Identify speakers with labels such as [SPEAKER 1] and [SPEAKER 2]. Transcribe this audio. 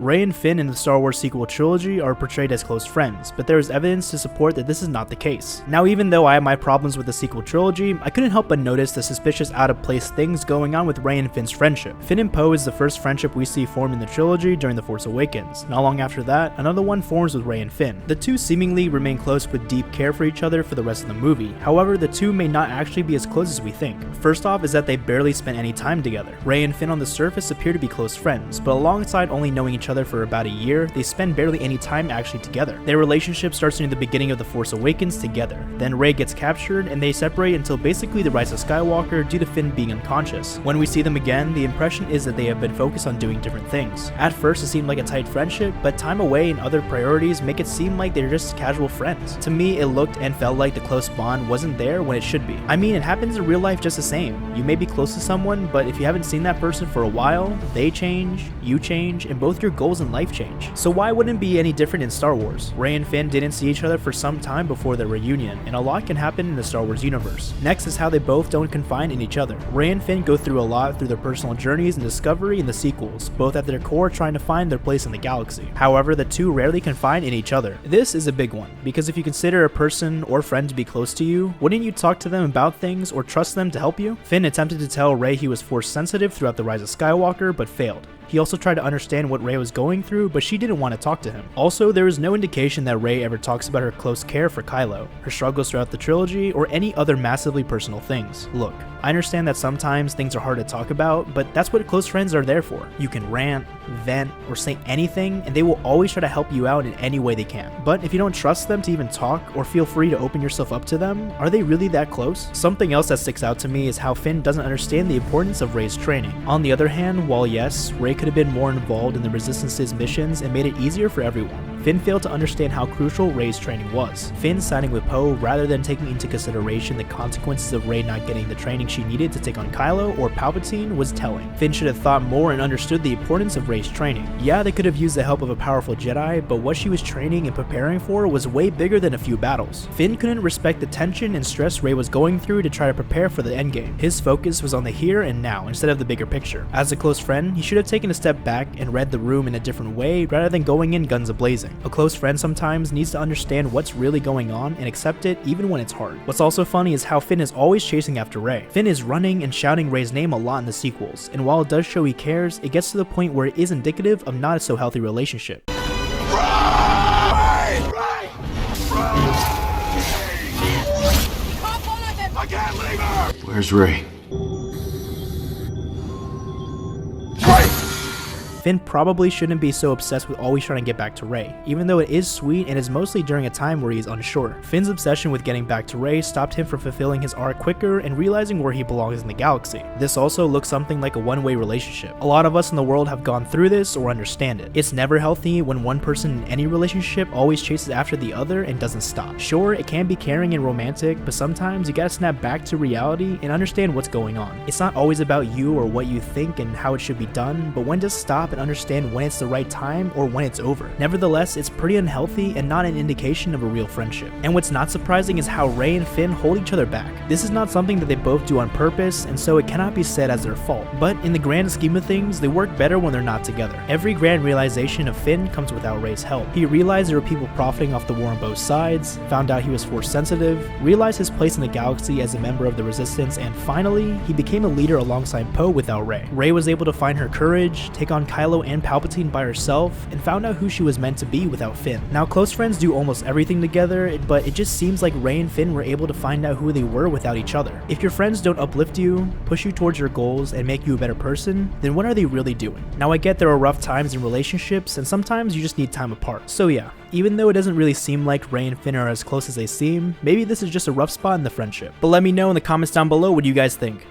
[SPEAKER 1] Rey and Finn in the Star Wars sequel trilogy are portrayed as close friends, but there is evidence to support that this is not the case. Now, even though I have my problems with the sequel trilogy, I couldn't help but notice the suspicious out-of-place things going on with Rey and Finn's friendship. Finn and Poe is the first friendship we see form in the trilogy during The Force Awakens. Not long after that, another one forms with Rey and Finn. The two seemingly remain close with deep care for each other for the rest of the movie. However, the two may not actually be as close as we think. First off is that they barely spent any time together. Rey and Finn on the surface appear to be close friends, but alongside only knowing each other for about a year, they spend barely any time actually together. Their relationship starts near the beginning of The Force Awakens together. Then Rey gets captured and they separate until basically the Rise of Skywalker due to Finn being unconscious. When we see them again, the impression is that they have been focused on doing different things. At first it seemed like a tight friendship, but time away and other priorities make it seem like they're just casual friends. To me, it looked and felt like the close bond wasn't there when it should be. I mean, it happens in real life just the same. You may be close to someone, but if you haven't seen that person for a while, they change, you change, and both your goals in life change. So why wouldn't it be any different in Star Wars? Rey and Finn didn't see each other for some time before their reunion, and a lot can happen in the Star Wars universe. Next is how they both don't confine in each other. Rey and Finn go through a lot through their personal journeys and discovery in the sequels, both at their core trying to find their place in the galaxy. However, the two rarely confine in each other. This is a big one, because if you consider a person or friend to be close to you, wouldn't you talk to them about things or trust them to help you? Finn attempted to tell Rey he was Force sensitive throughout the Rise of Skywalker, but failed. He also tried to understand what Rey was going through, but she didn't want to talk to him. Also, there is no indication that Rey ever talks about her close care for Kylo, her struggles throughout the trilogy, or any other massively personal things. Look, I understand that sometimes things are hard to talk about, but that's what close friends are there for. You can rant, vent, or say anything, and they will always try to help you out in any way they can. But if you don't trust them to even talk, or feel free to open yourself up to them, are they really that close? Something else that sticks out to me is how Finn doesn't understand the importance of Rey's training. On the other hand, while yes, Rey could have been more involved in the Resistance's missions and made it easier for everyone, Finn failed to understand how crucial Rey's training was. Finn siding with Poe rather than taking into consideration the consequences of Rey not getting the training she needed to take on Kylo or Palpatine was telling. Finn should have thought more and understood the importance of Rey's training. Yeah, they could have used the help of a powerful Jedi, but what she was training and preparing for was way bigger than a few battles. Finn couldn't respect the tension and stress Rey was going through to try to prepare for the endgame. His focus was on the here and now instead of the bigger picture. As a close friend, he should have taken a step back and read the room in a different way rather than going in guns a-blazing. A close friend sometimes needs to understand what's really going on and accept it even when it's hard. What's also funny is how Finn is always chasing after Rey. Finn is running and shouting Rey's name a lot in the sequels, and while it does show he cares, it gets to the point where it is indicative of not a so healthy relationship.
[SPEAKER 2] I can't leave her! Where's Rey?
[SPEAKER 1] Finn probably shouldn't be so obsessed with always trying to get back to Rey, even though it is sweet and is mostly during a time where he is unsure. Finn's obsession with getting back to Rey stopped him from fulfilling his arc quicker and realizing where he belongs in the galaxy. This also looks something like a one-way relationship. A lot of us in the world have gone through this or understand it. It's never healthy when one person in any relationship always chases after the other and doesn't stop. Sure, it can be caring and romantic, but sometimes you gotta snap back to reality and understand what's going on. It's not always about you or what you think and how it should be done, but when to stop and understand when it's the right time or when it's over. Nevertheless, it's pretty unhealthy and not an indication of a real friendship. And what's not surprising is how Rey and Finn hold each other back. This is not something that they both do on purpose, and so it cannot be said as their fault. But in the grand scheme of things, they work better when they're not together. Every grand realization of Finn comes without Rey's help. He realized there were people profiting off the war on both sides, found out he was Force sensitive, realized his place in the galaxy as a member of the Resistance, and finally, he became a leader alongside Poe without Rey. Rey was able to find her courage, take on Kylo and Palpatine by herself, and found out who she was meant to be without Finn. Now, close friends do almost everything together, but it just seems like Rey and Finn were able to find out who they were without each other. If your friends don't uplift you, push you towards your goals, and make you a better person, then what are they really doing? Now, I get there are rough times in relationships, and sometimes you just need time apart. So yeah, even though it doesn't really seem like Rey and Finn are as close as they seem, maybe this is just a rough spot in the friendship. But let me know in the comments down below what you guys think.